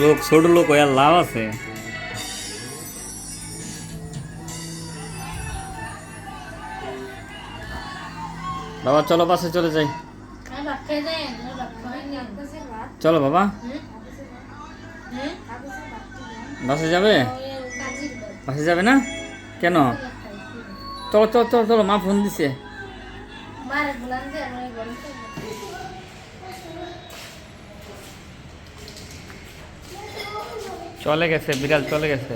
লোক ছোট লোক হয়ে লাভ আছে। বাবা চলো বাসে চলে যাই। চলো বাবা, বাসে যাবে? বাসে যাবে না কেন? চলো চলো চলো চলো, মা ফোন দিছে। চলে গেছে, বিড়াল চলে গেছে।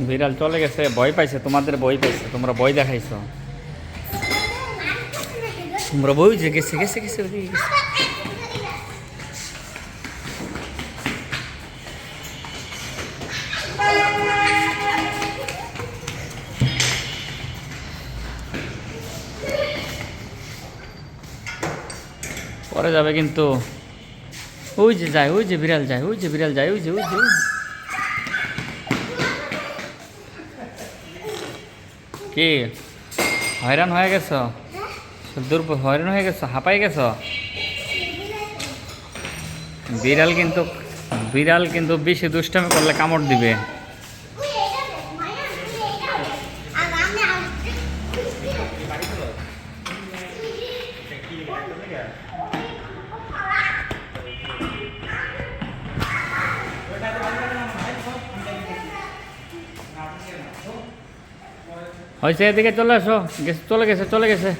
বিড়াল চলে গেছে, ভয় পাইছে, তোমাদের ভয় পাইছে, তোমরা ভয় দেখাইছো। তোমরা ভয় যে গেছে গেছে গেছে ওদিকে গেছে। পরে যাবে কিন্তু। ওই যে যায়, ওই যে বিড়াল যায়, ওই যে বিড়াল যায়, ওই যে ওই যে কি হয়রান হয়ে গেছ? দুর্বল হয়রান হয়ে গেছ, হাঁপাই গেছ। বিড়াল কিন্তু বেশি দুষ্টামি করলে কামড় দিবে। হয়েছে, এদিকে চলে আসো। চলে গেছে চলে গেছে।